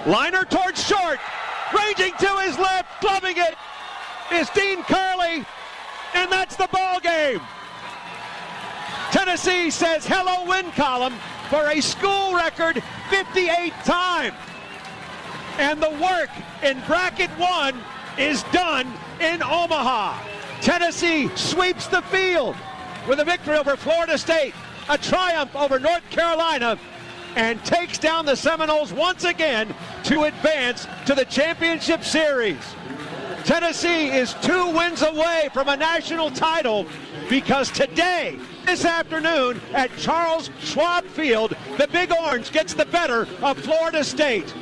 Liner towards short, ranging to his left, gloving it is Dean Curley, and that's the ball game. Tennessee says hello win column for a school record 58 time. And the work in bracket 1 is done in Omaha. Tennessee sweeps the field with a victory over Florida State, a triumph over North Carolina, and takes down the Seminoles once again to advance to the championship series. Tennessee is 2 wins away from a national title because today, this afternoon at Charles Schwab Field, the Big Orange gets the better of Florida State.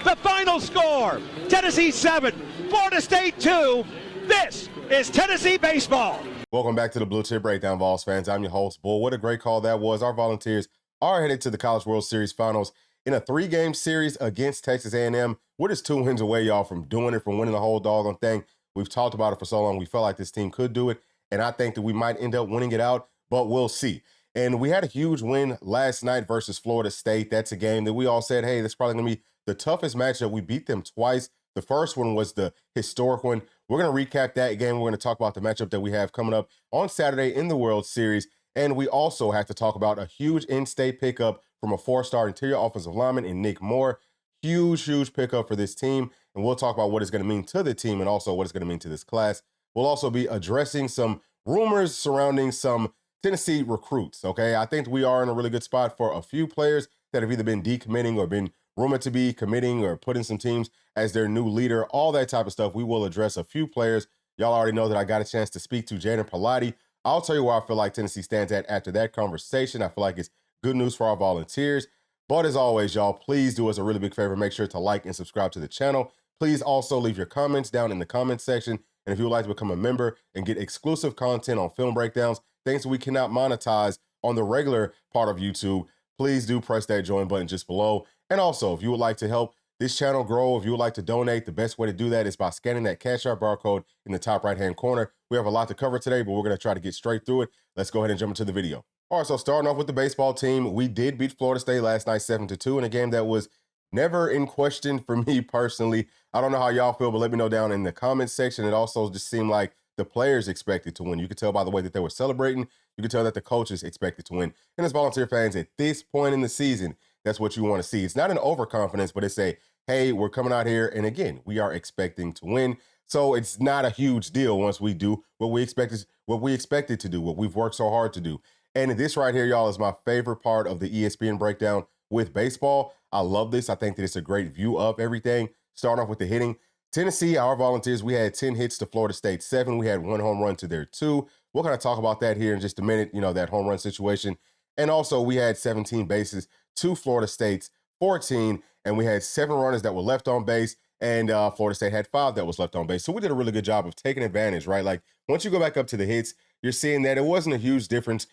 The final score, Tennessee 7, Florida State 2. This is Tennessee baseball. Welcome back to the Bluechip Breakdown, Vols fans. I'm your host, Bull. What a great call that was. Our Volunteers are headed to the College World Series finals in a 3-game series against Texas A&M. We're just 2 wins away, y'all, from doing it, from winning the whole doggone thing. We've talked about it for so long. We felt like this team could do it, and I think that we might end up winning it out, but we'll see. And we had a huge win last night versus Florida State. That's a game that we all said, hey, that's probably going to be the toughest matchup. We beat them twice. The first one was the historic one. We're going to recap that game. We're going to talk about the matchup that we have coming up on Saturday in the World Series. And we also have to talk about a huge in-state pickup from a 4-star interior offensive lineman in Nic Moore. Huge, huge pickup for this team. And we'll talk about what it's going to mean to the team and also what it's going to mean to this class. We'll also be addressing some rumors surrounding some Tennessee recruits, okay? I think we are in a really good spot for a few players that have either been decommitting or been rumored to be committing or put in some teams as their new leader, all that type of stuff. We will address a few players. Y'all already know that I got a chance to speak to Jaden Pilati. I'll tell you where I feel like Tennessee stands at after that conversation. I feel like it's good news for our Volunteers. But as always, y'all, please do us a really big favor. Make sure to like and subscribe to the channel. Please also leave your comments down in the comment section. And if you would like to become a member and get exclusive content on film breakdowns, things that we cannot monetize on the regular part of YouTube, please do press that join button just below. And also, if you would like to help this channel grow, if you would like to donate, the best way to do that is by scanning that Cash App barcode in the top right-hand corner. We have a lot to cover today, but we're going to try to get straight through it. Let's go ahead and jump into the video. All right, so starting off with the baseball team, we did beat Florida State last night 7-2 in a game that was never in question for me personally. I don't know how y'all feel, but let me know down in the comments section. It also just seemed like the players expected to win. You could tell by the way that they were celebrating. You could tell that the coaches expected to win. And as Volunteer fans, at this point in the season, that's what you want to see. It's not an overconfidence, but it's a, hey, we're coming out here, and again, we are expecting to win. So it's not a huge deal once we do what we expected to do, what we've worked so hard to do. And this right here, y'all, is my favorite part of the ESPN breakdown with baseball. I love this. I think that it's a great view of everything. Starting off with the hitting. Tennessee, our Volunteers, we had 10 hits to Florida State 7. We had 1 home run to their 2. We're going to talk about that here in just a minute, you know, that home run situation. And also, we had 17 bases to Florida State's 14, and we had 7 runners that were left on base, and Florida State had 5 that was left on base. So we did a really good job of taking advantage, right? Like, once you go back up to the hits, you're seeing that it wasn't a huge difference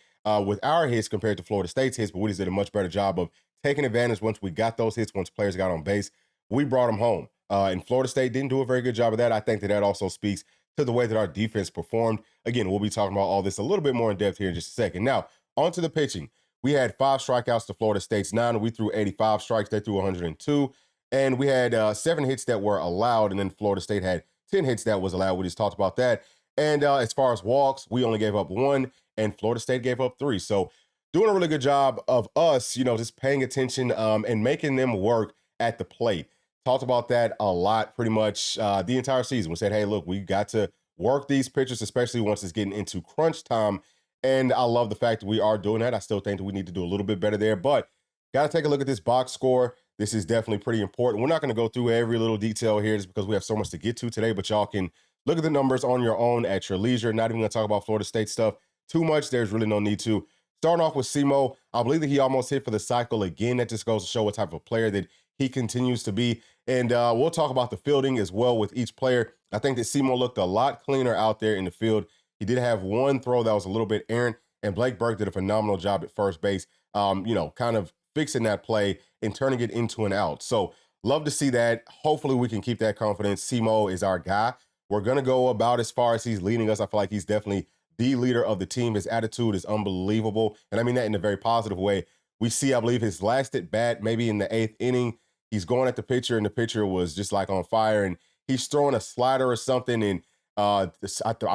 with our hits compared to Florida State's hits, but we just did a much better job of taking advantage once we got those hits, once players got on base. We brought them home. And Florida State didn't do a very good job of that. I think that that also speaks to the way that our defense performed. Again, we'll be talking about all this a little bit more in depth here in just a second. Now, on to the pitching. We had 5 strikeouts to Florida State's 9. We threw 85 strikes. They threw 102. And we had 7 hits that were allowed, and then Florida State had 10 hits that was allowed. We just talked about that. And as far as walks, we only gave up 1, and Florida State gave up 3. So doing a really good job of us, you know, just paying attention and making them work at the plate. Talked about that a lot pretty much the entire season. We said, hey, look, we got to work these pitchers, especially once it's getting into crunch time. And I love the fact that we are doing that. I still think that we need to do a little bit better there, but got to take a look at this box score. This is definitely pretty important. We're not going to go through every little detail here just because we have so much to get to today, but y'all can look at the numbers on your own at your leisure. Not even going to talk about Florida State stuff too much. There's really no need to. Starting off with Simo, I believe that he almost hit for the cycle again. That just goes to show what type of player that he continues to be. And we'll talk about the fielding as well with each player. I think that Simo looked a lot cleaner out there in the field. He did have 1 throw that was a little bit errant, and Blake Burke did a phenomenal job at first base, you know, kind of fixing that play and turning it into an out. So love to see that. Hopefully we can keep that confidence. Simo is our guy. We're going to go about as far as he's leading us. I feel like he's definitely the leader of the team. His attitude is unbelievable, and I mean that in a very positive way. We see, I believe, his last at bat, maybe in the 8th inning. he's going at the pitcher, and the pitcher was just like on fire, and he's throwing a slider or something, and I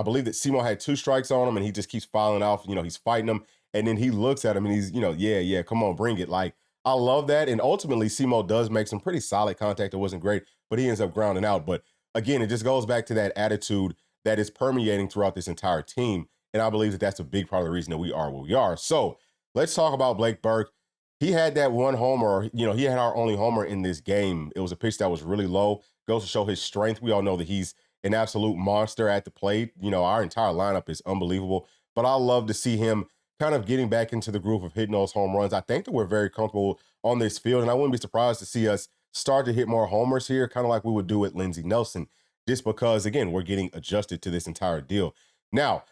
believe that Simo had 2 strikes on him, and he just keeps filing off. He's fighting him, and then he looks at him, and he's, yeah, come on, bring it. Like, I love that, and ultimately, Simo does make some pretty solid contact. It wasn't great, but he ends up grounding out. But again, it just goes back to that attitude that is permeating throughout this entire team, and I believe that that's a big part of the reason that we are where we are. So let's talk about Blake Burke. He had that one homer, he had our only homer in this game. It was a pitch that was really low. Goes to show his strength. We all know that he's an absolute monster at the plate. Our entire lineup is unbelievable, but I love to see him kind of getting back into the groove of hitting those home runs. I think that we're very comfortable on this field, and I wouldn't be surprised to see us start to hit more homers here, kind of like we would do with Lindsey Nelson, just because, again, we're getting adjusted to this entire deal. Now,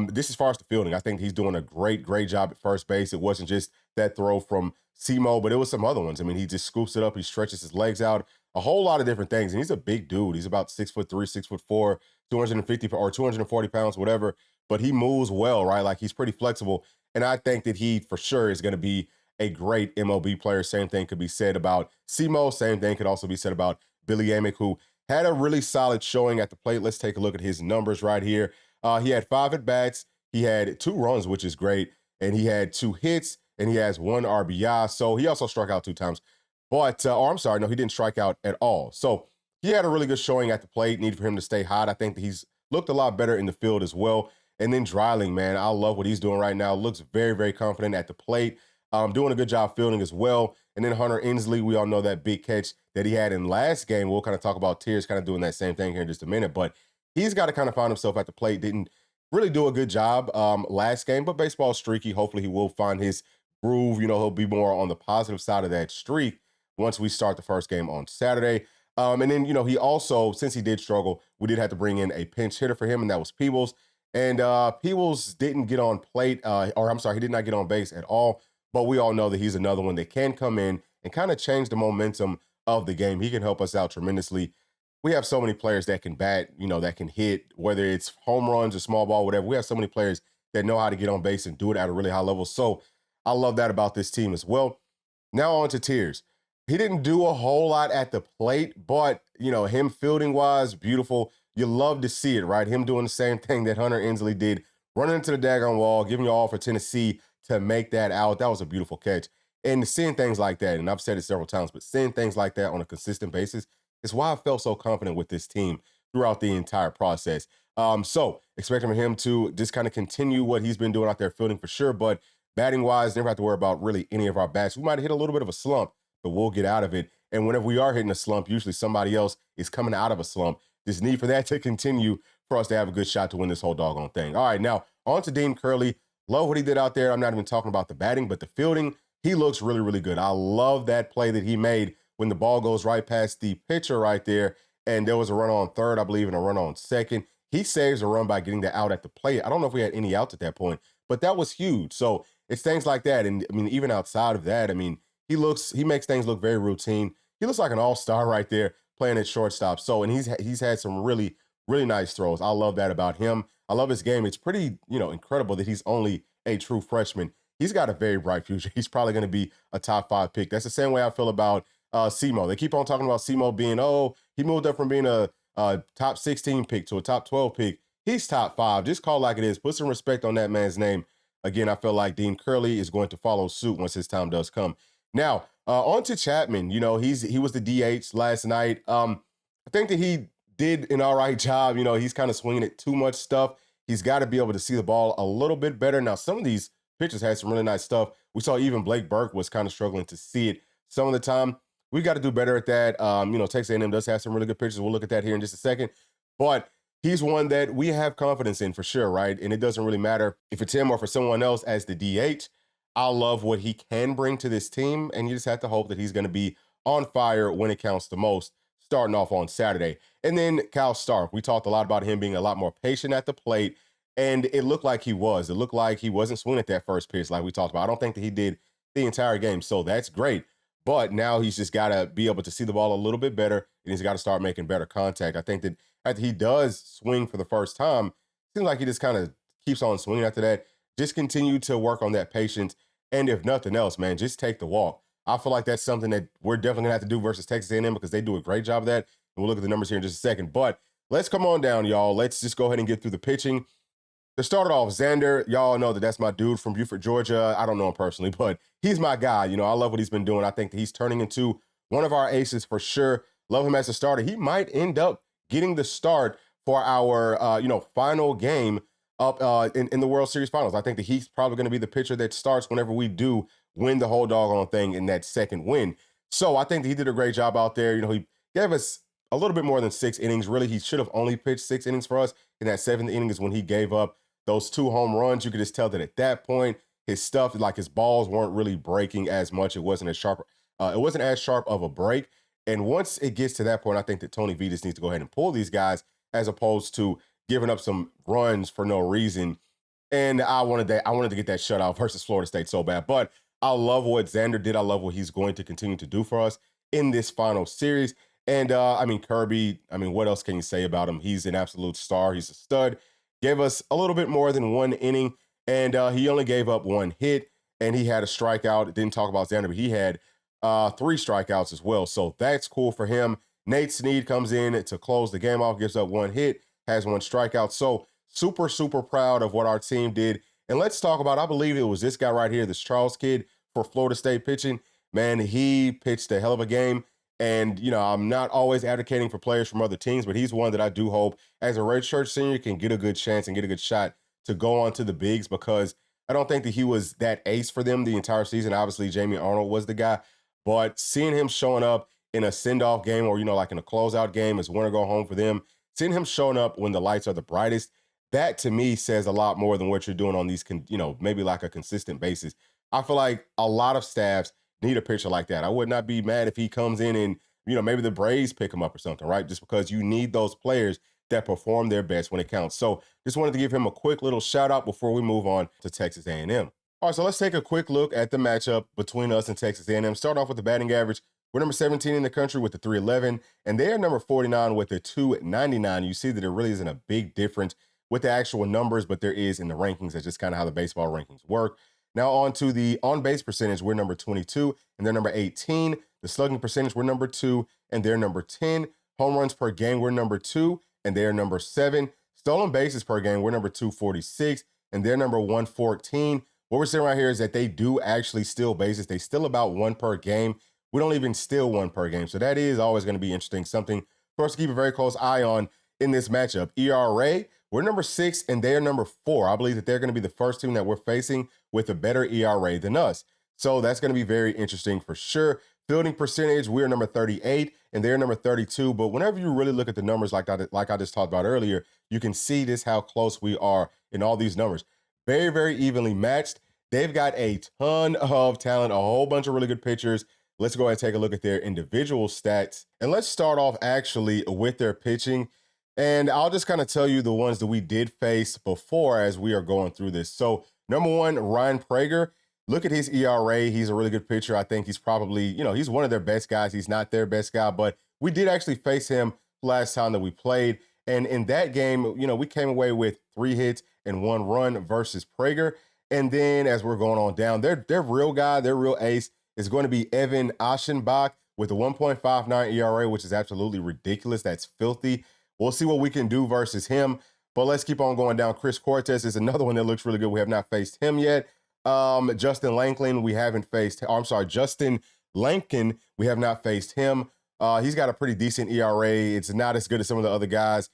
this as far as the fielding, I think he's doing a great job at first base. It wasn't just that throw from Simo, but it was some other ones. I mean, he just scoops it up, he stretches his legs out, a whole lot of different things. And he's a big dude. He's about 6'3", 6'4", 250 or 240 pounds, whatever. But he moves well, right? Like, he's pretty flexible. And I think that he for sure is going to be a great MLB player. Same thing could be said about Simo. Same thing could also be said about Billy Amick, who had a really solid showing at the plate. Let's take a look at his numbers right here. He had 5 at-bats. He had 2 runs, which is great. And he had 2 hits, and he has 1 RBI. So he also struck out 2 times. But, I'm sorry, no, he didn't strike out at all. So he had a really good showing at the plate. Need for him to stay hot. I think that he's looked a lot better in the field as well. And then Dreiling, man, I love what he's doing right now. Looks very, very confident at the plate. Doing a good job fielding as well. And then Hunter Inslee, we all know that big catch that he had in last game. We'll kind of talk about Tiers kind of doing that same thing here in just a minute. But he's got to kind of find himself at the plate. Didn't really do a good job last game, but baseball's streaky. Hopefully he will find his groove. He'll be more on the positive side of that streak once we start the first game on Saturday. And then, he also, since he did struggle, we did have to bring in a pinch hitter for him, and that was Peebles. And Peebles didn't get on plate, he did not get on base at all. But we all know that he's another one that can come in and kind of change the momentum of the game. He can help us out tremendously. We have so many players that can bat, that can hit, whether it's home runs or small ball, whatever. We have so many players that know how to get on base and do it at a really high level. So I love that about this team as well. Now on to Tiers. He didn't do a whole lot at the plate, but, him fielding-wise, beautiful. You love to see it, right? Him doing the same thing that Hunter Inslee did, running into the daggone wall, giving you all for Tennessee to make that out. That was a beautiful catch. And seeing things like that, and I've said it several times, but seeing things like that on a consistent basis is why I felt so confident with this team throughout the entire process. So expecting him to just kind of continue what he's been doing out there fielding for sure, but batting-wise, never have to worry about really any of our bats. We might hit a little bit of a slump, but we'll get out of it. And whenever we are hitting a slump, usually somebody else is coming out of a slump. Just need for that to continue for us to have a good shot to win this whole doggone thing. All right, now on to Dean Curley. Love what he did out there. I'm not even talking about the batting, but the fielding, he looks really, really good. I love that play that he made when the ball goes right past the pitcher right there, and there was a run on third, I believe, and a run on second. He saves a run by getting the out at the plate. I don't know if we had any outs at that point, but that was huge. So it's things like that. And I mean, even outside of that, I mean, he makes things look very routine. He looks like an all-star right there playing at shortstop. So, and he's had some really, really nice throws. I love that about him. I love his game. It's pretty, incredible that he's only a true freshman. He's got a very bright future. He's probably going to be a top 5 pick. That's the same way I feel about Simo. They keep on talking about Simo being, he moved up from being a top 16 pick to a top 12 pick. He's top 5. Just call it like it is. Put some respect on that man's name. Again, I feel like Dean Curley is going to follow suit once his time does come. Now, on to Chapman. He was the DH last night. I think that he did an all right job. He's kind of swinging at too much stuff. He's got to be able to see the ball a little bit better. Now, some of these pitchers had some really nice stuff. We saw even Blake Burke was kind of struggling to see it some of the time. We got to do better at that. Texas A&M does have some really good pitchers. We'll look at that here in just a second. But he's one that we have confidence in for sure, right? And it doesn't really matter if it's him or for someone else as the DH. I love what he can bring to this team, and you just have to hope that he's going to be on fire when it counts the most, starting off on Saturday. And then Kyle Stark. We talked a lot about him being a lot more patient at the plate, and it looked like he was. It looked like he wasn't swinging at that first pitch like we talked about. I don't think that he did the entire game, so that's great. But now he's just got to be able to see the ball a little bit better, and he's got to start making better contact. I think that after he does swing for the first time, it seems like he just kind of keeps on swinging after that. Just continue to work on that patience, and if nothing else, man, just take the walk. I feel like that's something that we're definitely going to have to do versus Texas A&M because they do a great job of that. And we'll look at the numbers here in just a second. But let's come on down, y'all. Let's just go ahead and get through the pitching. To start it off, Xander, y'all know that that's my dude from Buford, Georgia. I don't know him personally, but he's my guy. You know, I love what he's been doing. I think that he's turning into one of our aces for sure. Love him as a starter. He might end up getting the start for our, final game up in the World Series Finals. I think that he's probably going to be the pitcher that starts whenever we do win the whole doggone thing in that second win. So I think that he did a great job out there. You know, he gave us a little bit more than 6 innings. Really, he should have only pitched 6 innings for us. In that 7th inning is when he gave up those 2 home runs. You could just tell that at that point, his stuff, like his balls weren't really breaking as much. It wasn't as sharp. It wasn't as sharp of a break. And once it gets to that point, I think that Tony V just needs to go ahead and pull these guys as opposed to giving up some runs for no reason. And I wanted to get that shutout versus Florida State so bad. But I love what Xander did. I love what he's going to continue to do for us in this final series. And Kirby, what else can you say about him? He's an absolute star. He's a stud. Gave us a little bit more than 1 inning, and he only gave up 1 hit, and he had a strikeout. Didn't talk about Xander, but he had 3 strikeouts as well. So that's cool for him. Nate Snead comes in to close the game off, gives up 1 hit, has 1 strikeout. So super, super proud of what our team did. And let's talk about, I believe it was this guy right here, this Charles kid for Florida State pitching. Man, he pitched a hell of a game. And, I'm not always advocating for players from other teams, but he's one that I do hope as a redshirt senior can get a good chance and get a good shot to go on to the bigs, because I don't think that he was that ace for them the entire season. Obviously, Jamie Arnold was the guy, but seeing him showing up in a send-off game or, like in a closeout game as winner go home for them, seeing him showing up when the lights are the brightest, that to me says a lot more than what you're doing on these, maybe like a consistent basis. I feel like a lot of staffs need a pitcher like that. I would not be mad if he comes in and, maybe the Braves pick him up or something, right? Just because you need those players that perform their best when it counts. So just wanted to give him a quick little shout out before we move on to Texas A&M. All right, so let's take a quick look at the matchup between us and Texas A&M. Start off with the batting average. We're number 17 in the country with the 311, and they are number 49 with the 299. You see that there really isn't a big difference with the actual numbers, but there is in the rankings. That's just kind of how the baseball rankings work. Now on to the on-base percentage, we're number 22, and they're number 18. The slugging percentage, we're number 2, and they're number 10. Home runs per game, we're number 2, and they're number 7. Stolen bases per game, we're number 246, and they're number 114. What we're saying right here is that they do actually steal bases. They steal about 1 per game. We don't even steal 1 per game. So that is always going to be interesting, something for us to keep a very close eye on in this matchup. ERA, we're number 6, and they're number 4. I believe that they're going to be the first team that we're facing with a better ERA than us. So that's going to be very interesting for sure. Fielding percentage, we're number 38, and they're number 32. But whenever you really look at the numbers like I just talked about earlier, you can see this how close we are in all these numbers. Very, very evenly matched. They've got a ton of talent, a whole bunch of really good pitchers. Let's go ahead and take a look at their individual stats. And let's start off actually with their pitching. And I'll just kind of tell you the ones that we did face before as we are going through this. So number 1, Ryan Prager. Look at his ERA. He's a really good pitcher. I think he's probably, he's one of their best guys. He's not their best guy, but we did actually face him last time that we played. And in that game, we came away with 3 hits and 1 run versus Prager. And then as we're going on down, their real guy, their real ace is going to be Evan Aschenbach with a 1.59 ERA, which is absolutely ridiculous. That's filthy. We'll see what we can do versus him. But let's keep on going down. Chris Cortez is another one that looks really good. We have not faced him yet. Justin Lankin, we haven't faced. Justin Lankin, we have not faced him. He's got a pretty decent ERA. It's not as good as some of the other guys.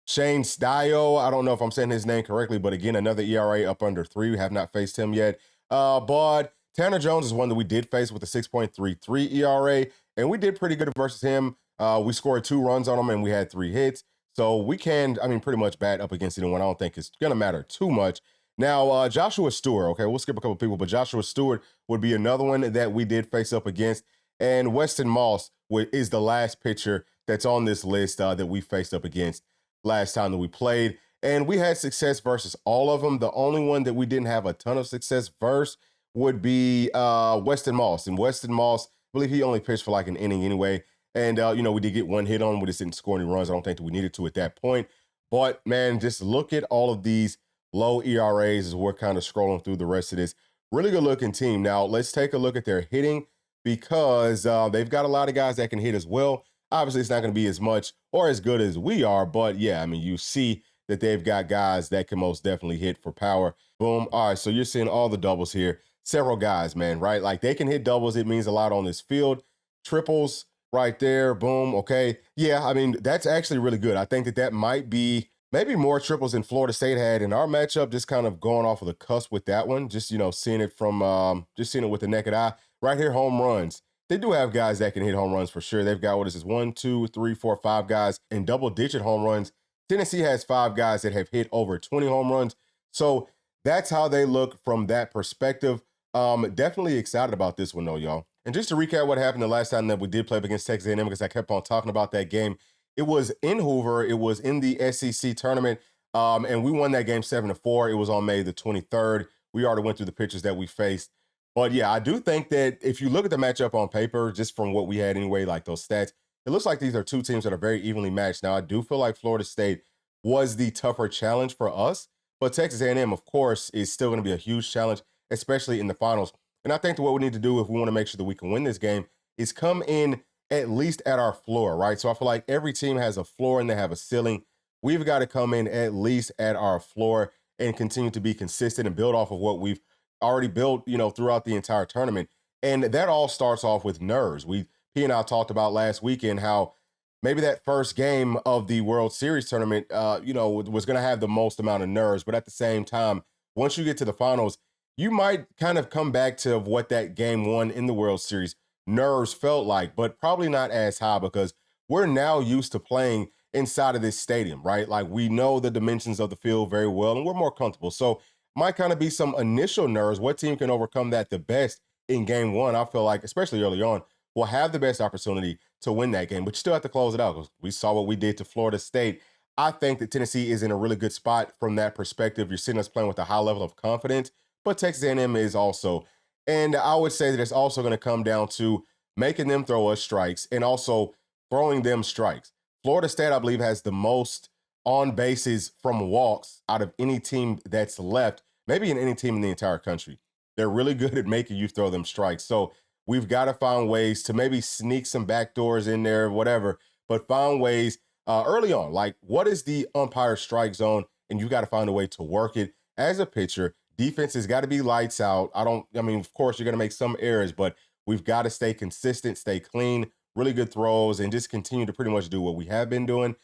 Shane Stio, I don't know if I'm saying his name correctly, but again, another ERA up under 3. We have not faced him yet. But Tanner Jones is one that we did face with a 6.33 ERA, and we did pretty good versus him. We scored 2 runs on him, and we had 3 hits. So we can, pretty much bat up against anyone. I don't think it's going to matter too much. Now, Joshua Stewart, okay, we'll skip a couple people, but Joshua Stewart would be another one that we did face up against. And Weston Moss is the last pitcher that's on this list that we faced up against last time that we played. And we had success versus all of them. The only one that we didn't have a ton of success versus would be Weston Moss. And Weston Moss, I believe he only pitched for like an inning anyway. And, we did get 1 hit on him. We just didn't score any runs. I don't think that we needed to at that point. But, man, just look at all of these low ERAs as we're kind of scrolling through the rest of this. Really good looking team. Now, let's take a look at their hitting. because they've got a lot of guys that can hit as well. Obviously, it's not going to be as much or as good as we are, but yeah, I mean, you see that they've got guys that can most definitely hit for power. Boom. All right, so you're seeing all the doubles here. Several guys, man, right? Like they can hit doubles. It means a lot on this field. Triples right there. Boom. Okay. Yeah, I mean, that's actually really good. I think that that might be maybe more triples than Florida State had in our matchup, just kind of going off of the cusp with that one. Just, seeing it from just seeing it with the naked eye. Right here, home runs. They do have guys that can hit home runs for sure. They've got, what is this, 1, 2, 3, 4, 5 guys in double-digit home runs. Tennessee has 5 guys that have hit over 20 home runs. So that's how they look from that perspective. Definitely excited about this one, though, y'all. And just to recap what happened the last time that we did play up against Texas A&M, because I kept on talking about that game. It was in Hoover. It was in the SEC tournament, and we won that game 7-4. It was on May the 23rd. We already went through the pitchers that we faced. But yeah, I do think that if you look at the matchup on paper, just from what we had anyway, like those stats, it looks like these are two teams that are very evenly matched. Now, I do feel like Florida State was the tougher challenge for us, but Texas A&M, of course, is still going to be a huge challenge, especially in the finals. And I think that what we need to do if we want to make sure that we can win this game is come in at least at our floor, right? So I feel like every team has a floor and they have a ceiling. We've got to come in at least at our floor and continue to be consistent and build off of what we've already built, throughout the entire tournament. And that all starts off with nerves. P and I talked about last weekend how maybe that first game of the World Series tournament, was going to have the most amount of nerves. But at the same time, once you get to the finals, you might kind of come back to what that game one in the World Series nerves felt like, but probably not as high because we're now used to playing inside of this stadium, right? Like we know the dimensions of the field very well and we're more comfortable. So might kind of be some initial nerves. What team can overcome that the best in game one? I feel like, especially early on, will have the best opportunity to win that game, but you still have to close it out because we saw what we did to Florida State. I think that Tennessee is in a really good spot from that perspective. You're seeing us playing with a high level of confidence, but Texas A&M is also. And I would say that it's also going to come down to making them throw us strikes and also throwing them strikes. Florida State, I believe, has the most on bases from walks out of any team that's left, maybe in any team in the entire country. They're really good at making you throw them strikes. So we've got to find ways to maybe sneak some backdoors in there, whatever, but find ways early on. Like, what is the umpire strike zone? And you got to find a way to work it. As a pitcher, defense has got to be lights out. Of course, you're going to make some errors, but we've got to stay consistent, stay clean, really good throws, and just continue to pretty much do what we have been doing.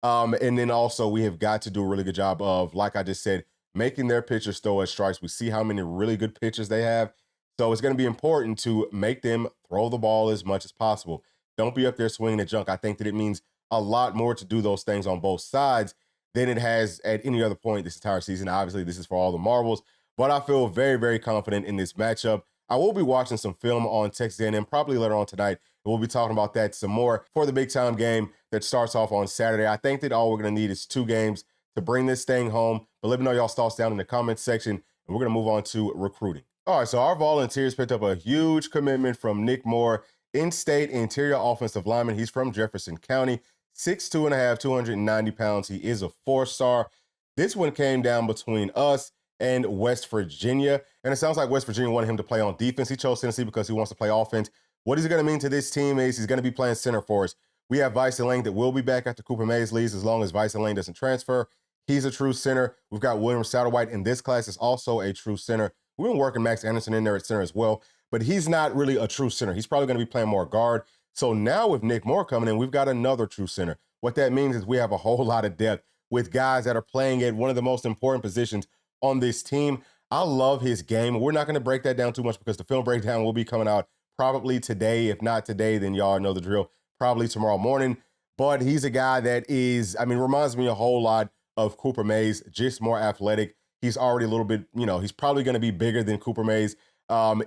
And then also we have got to do a really good job of, like I just said, making their pitchers throw us strikes. We see how many really good pitchers they have. So it's going to be important to make them throw the ball as much as possible. Don't be up there swinging the junk. I think that it means a lot more to do those things on both sides than it has at any other point this entire season. Obviously, this is for all the marbles, but I feel very, very confident in this matchup. I will be watching some film on Texas A&M probably later on tonight. We'll be talking about that some more for the big time game that starts off on Saturday. I think that all we're going to need is 2 games to bring this thing home. But let me know y'all's thoughts down in the comments section, and we're going to move on to recruiting. All right, so our Volunteers picked up a huge commitment from Nic Moore, in-state interior offensive lineman. He's from Jefferson County, 6'2.5", 290 pounds. He is a 4-star. This one came down between us and West Virginia, and it sounds like West Virginia wanted him to play on defense. He chose Tennessee because he wants to play offense. What is it going to mean to this team is he's going to be playing center for us. We have Vice and Lane that will be back after Cooper Mays leaves as long as Vice and Lane doesn't transfer. He's a true center. We've got William Satterwhite in this class is also a true center. We've been working Max Anderson in there at center as well, but he's not really a true center. He's probably going to be playing more guard. So now with Nic Moore coming in, we've got another true center. What that means is we have a whole lot of depth with guys that are playing at one of the most important positions on this team. I love his game. We're not going to break that down too much because the film breakdown will be coming out probably today. If not today, then y'all know the drill, probably tomorrow morning. But he's a guy that reminds me a whole lot of Cooper Mays, just more athletic. He's already a little bit, he's probably going to be bigger than Cooper Mays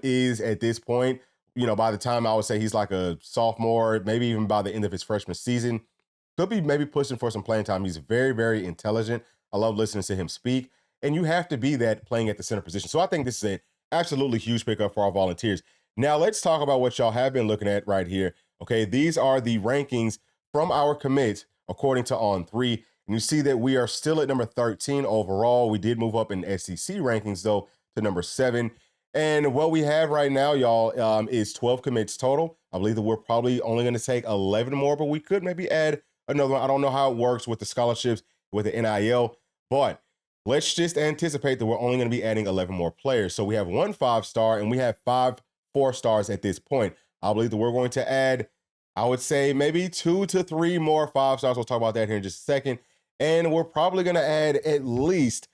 is at this point. By the time I would say he's like a sophomore, maybe even by the end of his freshman season, could be maybe pushing for some playing time. He's very, very intelligent. I love listening to him speak. And you have to be that playing at the center position. So I think this is an absolutely huge pickup for our Volunteers. Now let's talk about what y'all have been looking at right here. Okay, these are the rankings from our commits according to On3. And you see that we are still at number 13 overall. We did move up in SEC rankings, though, to number 7. And what we have right now, y'all, is 12 commits total. I believe that we're probably only going to take 11 more, but we could maybe add another one. I don't know how it works with the scholarships, with the NIL, but let's just anticipate that we're only going to be adding 11 more players. So we have 1 5-star and we have 5 4-stars at this point. I believe that we're going to add, I would say, maybe 2 to 3 more 5-stars. We'll talk about that here in just a second. And we're probably going to add at least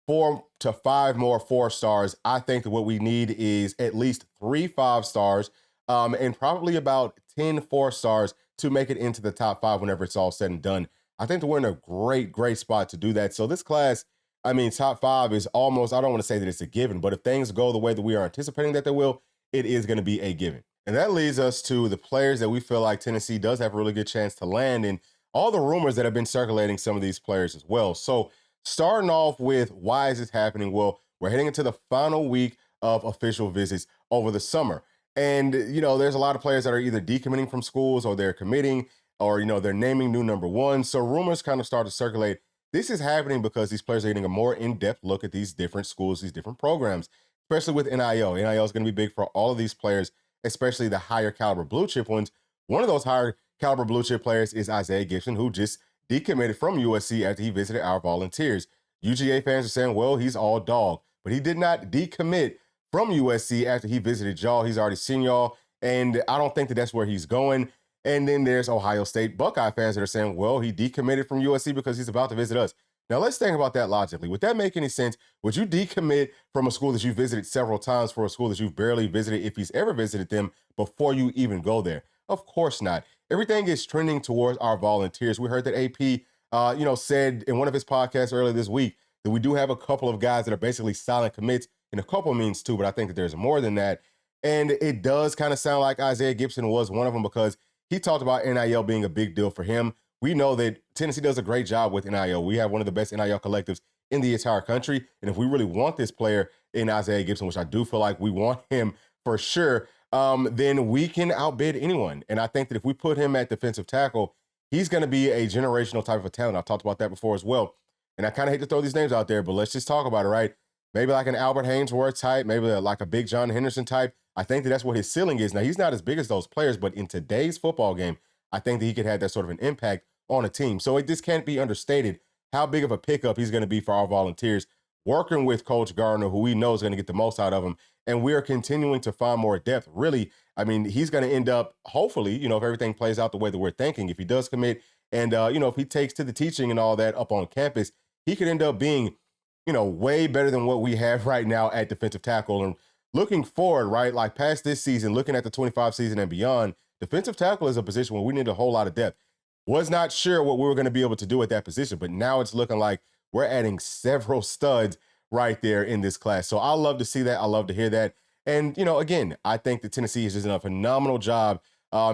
4 to 5 more 4-stars. I think that what we need is at least 3 5-stars and probably about 10 4-stars to make it into the top 5 whenever it's all said and done. I think that we're in a great spot to do that. So this class, I mean, top 5 is almost, I don't want to say that it's a given, but if things go the way that we are anticipating that they will, it is going to be a given. And that leads us to the players that we feel like Tennessee does have a really good chance to land and all the rumors that have been circulating some of these players as well. So starting off with why is this happening? Well, we're heading into the final week of official visits over the summer. And, you know, there's a lot of players that are either decommitting from schools or they're committing or, you know, they're naming new number ones. So rumors kind of start to circulate. This is happening because these players are getting a more in-depth look at these different schools, these different programs, especially with NIL. NIL is going to be big for all of these players, especially the higher caliber blue chip ones. One of those higher caliber blue chip players is Isaiah Gibson, who just decommitted from USC after he visited our Volunteers. UGA fans are saying, well, he's all dog, but he did not decommit from USC after he visited y'all. He's already seen y'all, and I don't think that that's where he's going. And then there's Ohio State Buckeye fans that are saying, well, he decommitted from USC because he's about to visit us. Now, let's think about that logically. Would that make any sense? Would you decommit from a school that you visited several times for a school that you've barely visited, if he's ever visited them, before you even go there? Of course not. Everything is trending towards our Volunteers. We heard that AP, said in one of his podcasts earlier this week that we do have a couple of guys that are basically silent commits, and a couple means two, but I think that there's more than that. And it does kind of sound like Isaiah Gibson was one of them because he talked about NIL being a big deal for him. We know that Tennessee does a great job with NIL. We have one of the best NIL collectives in the entire country. And if we really want this player in Isaiah Gibson, which I do feel like we want him for sure, then we can outbid anyone. And I think that if we put him at defensive tackle, he's going to be a generational type of a talent. I've talked about that before as well. And I kind of hate to throw these names out there, but let's just talk about it, right? Maybe like an Albert Haynesworth type, maybe like a big John Henderson type. I think that that's what his ceiling is. Now, he's not as big as those players, but in today's football game, I think that he could have that sort of an impact on a team. So it just can't be understated how big of a pickup he's going to be for our Volunteers, working with Coach Gardner, who we know is going to get the most out of him. And we are continuing to find more depth. Really, I mean, he's going to end up, hopefully, if everything plays out the way that we're thinking, if he does commit and, if he takes to the teaching and all that up on campus, he could end up being, way better than what we have right now at defensive tackle. And looking forward, right, like past this season, looking at the 25 season and beyond, defensive tackle is a position where we need a whole lot of depth. Was not sure what we were going to be able to do at that position, but now it's looking like we're adding several studs right there in this class. So I love to see that. I love to hear that. And, again, I think that Tennessee is just doing a phenomenal job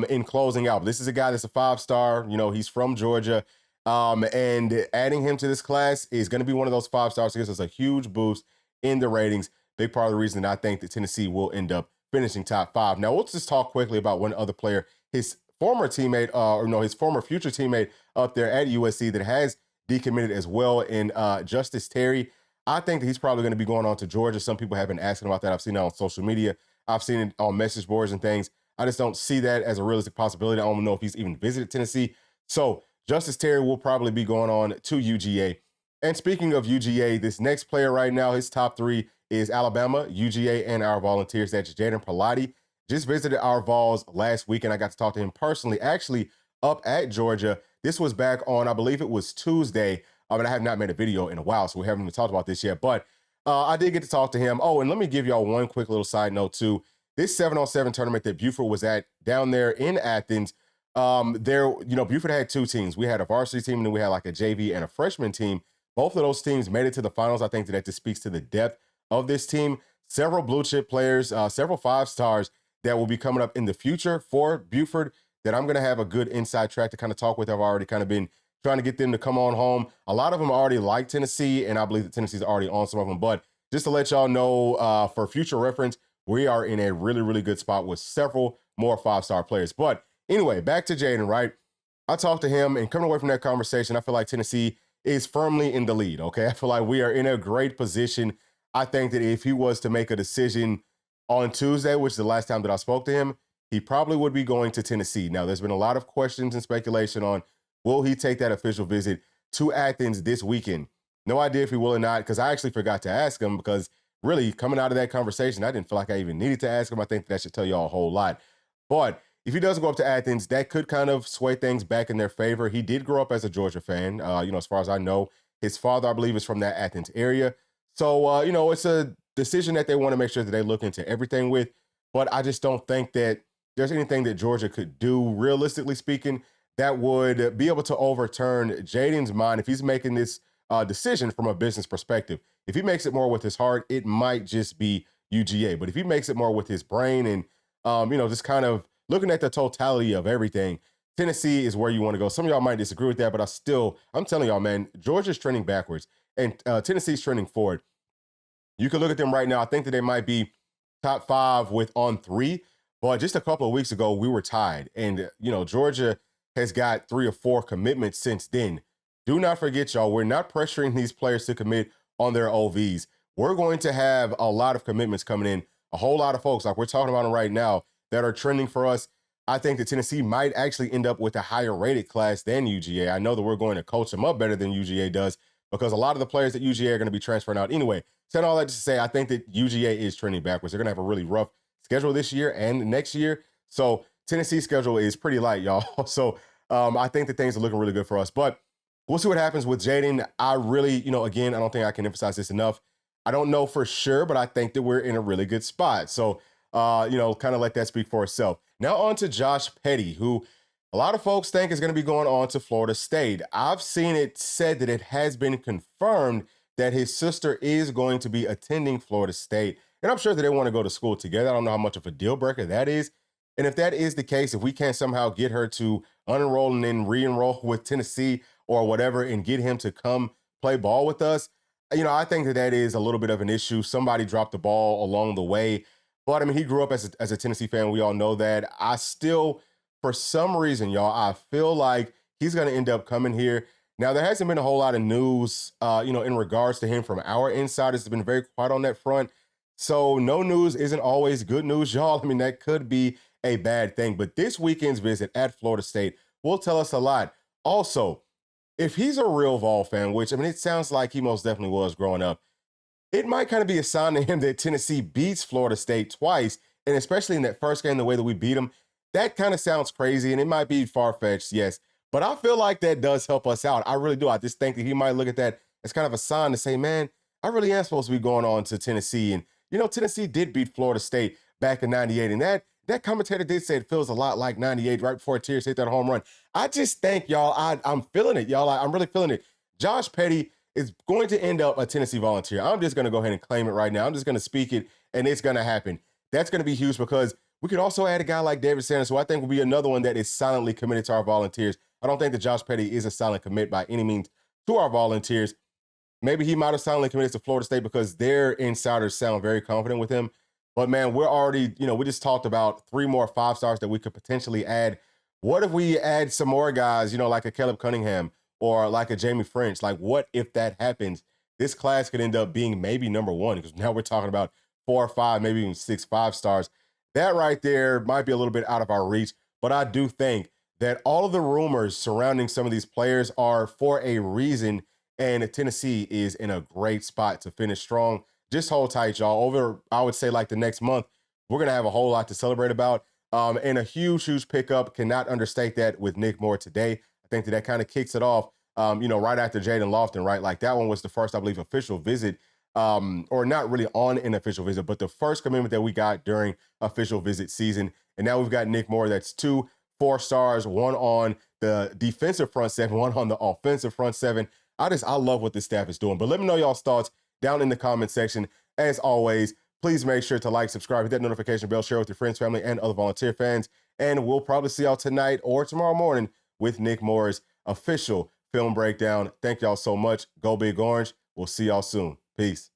in closing out. This is a guy that's a 5-star. He's from Georgia. And adding him to this class is going to be one of those 5-stars. It gives us a huge boost in the ratings. Big part of the reason that I think that Tennessee will end up finishing top 5. Now, let's just talk quickly about one other player, his former teammate, his former future teammate up there at USC that has decommitted as well in Justice Terry. I think that he's probably going to be going on to Georgia. Some people have been asking about that. I've seen it on social media. I've seen it on message boards and things. I just don't see that as a realistic possibility. I don't know if he's even visited Tennessee. So Justice Terry will probably be going on to UGA. And speaking of UGA, this next player right now, his top 3 is Alabama, UGA, and our Volunteers. That's Jaden Pilati. Just visited our Vols last week, and I got to talk to him personally, actually up at Georgia. This was back on, I believe it was Tuesday. I have not made a video in a while, so we haven't even talked about this yet. But I did get to talk to him. Oh, and let me give y'all one quick little side note, too. This 7-on-7 tournament that Buford was at down there in Athens, Buford had 2 teams. We had a varsity team, and then we had like a JV and a freshman team. Both of those teams made it to the finals. I think that just speaks to the depth of this team. Several blue chip players, several 5-stars that will be coming up in the future for Buford that I'm going to have a good inside track to kind of talk with. I've already kind of been trying to get them to come on home. A lot of them already like Tennessee, and I believe that Tennessee's already on some of them. But just to let y'all know, for future reference, we are in a really, really good spot with several more 5-star players. But anyway, back to Jaden, right? I talked to him, and coming away from that conversation, I feel like Tennessee is firmly in the lead, okay? I feel like we are in a great position. I think that if he was to make a decision On Tuesday, which is the last time that I spoke to him, he probably would be going to Tennessee. Now, there's been a lot of questions and speculation on will he take that official visit to Athens this weekend. No idea if he will or not, because I actually forgot to ask him, because really coming out of that conversation, I didn't feel like I even needed to ask him. I think that should tell y'all a whole lot. But if he doesn't go up to Athens, that could kind of sway things back in their favor. He did grow up as a Georgia fan. As far as I know, his father, I believe, is from that Athens area. So, it's a decision that they want to make sure that they look into everything with. But I just don't think that there's anything that Georgia could do, realistically speaking, that would be able to overturn Jaden's mind if he's making this decision from a business perspective. If he makes it more with his heart, it might just be UGA. But if he makes it more with his brain and, just kind of looking at the totality of everything, Tennessee is where you want to go. Some of y'all might disagree with that, but I'm telling y'all, man, Georgia's trending backwards and Tennessee's trending forward. You can look at them right now. I think that they might be top 5 with on 3, but just a couple of weeks ago, we were tied. And, Georgia has got 3 or 4 commitments since then. Do not forget, y'all, we're not pressuring these players to commit on their OVs. We're going to have a lot of commitments coming in, a whole lot of folks like we're talking about them right now that are trending for us. I think that Tennessee might actually end up with a higher rated class than UGA. I know that we're going to coach them up better than UGA does, because a lot of the players at UGA are going to be transferring out anyway. Saying all that to say, I think that UGA is trending backwards. They're going to have a really rough schedule this year and next year. So Tennessee's schedule is pretty light, y'all. So I think that things are looking really good for us. But we'll see what happens with Jaden. I really, again, I don't think I can emphasize this enough. I don't know for sure, but I think that we're in a really good spot. So, kind of let that speak for itself. Now on to Josh Petty, who a lot of folks think is going to be going on to Florida State. I've seen it said that it has been confirmed that his sister is going to be attending Florida State. And I'm sure that they want to go to school together. I don't know how much of a deal breaker that is. And if that is the case, if we can't somehow get her to unenroll and then re-enroll with Tennessee or whatever and get him to come play ball with us, I think that is a little bit of an issue. Somebody dropped the ball along the way. But, he grew up as a Tennessee fan. We all know that. I still, for some reason, y'all, I feel like he's going to end up coming here. Now, there hasn't been a whole lot of news, in regards to him from our insiders. It's been very quiet on that front. So no news isn't always good news, y'all. That could be a bad thing. But this weekend's visit at Florida State will tell us a lot. Also, if he's a real Vol fan, which, it sounds like he most definitely was growing up, it might kind of be a sign to him that Tennessee beats Florida State twice, and especially in that first game, the way that we beat them. That kind of sounds crazy, and it might be far-fetched, yes. But I feel like that does help us out. I really do. I just think that he might look at that as kind of a sign to say, man, I really am supposed to be going on to Tennessee. And, Tennessee did beat Florida State back in 98. And that commentator did say it feels a lot like 98 right before Tears hit that home run. I just think, y'all, I'm feeling it, y'all. I'm really feeling it. Josh Petty is going to end up a Tennessee Volunteer. I'm just going to go ahead and claim it right now. I'm just going to speak it, and it's going to happen. That's going to be huge, because we could also add a guy like David Sanders, who I think will be another one that is silently committed to our Volunteers. I don't think that Josh Petty is a silent commit by any means to our Volunteers. Maybe he might have silently committed to Florida State because their insiders sound very confident with him. But, man, we're already, we just talked about 3 more 5-stars that we could potentially add. What if we add some more guys, like a Caleb Cunningham or like a Jamie French? Like, what if that happens? This class could end up being maybe number 1, because now we're talking about 4 or 5, maybe even 6 5-stars. That right there might be a little bit out of our reach, but I do think that all of the rumors surrounding some of these players are for a reason, and Tennessee is in a great spot to finish strong. Just hold tight, y'all. Over, I would say, like the next month, we're going to have a whole lot to celebrate about, and a huge, huge pickup. Cannot understate that with Nic Moore today. I think that kind of kicks it off, right after Jaden Lofton, right? Like, that one was the first, I believe, official visit, or not really on an official visit, but the first commitment that we got during official visit season. And now we've got Nic Moore. That's 2 4-stars, 1 on the defensive front 7, 1 on the offensive front 7. I love what this staff is doing. But let me know y'all's thoughts down in the comment section. As always, please make sure to like, subscribe, hit that notification bell, share with your friends, family, and other Volunteer fans. And we'll probably see y'all tonight or tomorrow morning with Nic Moore's official film breakdown. Thank y'all so much. Go Big Orange. We'll see y'all soon. Peace.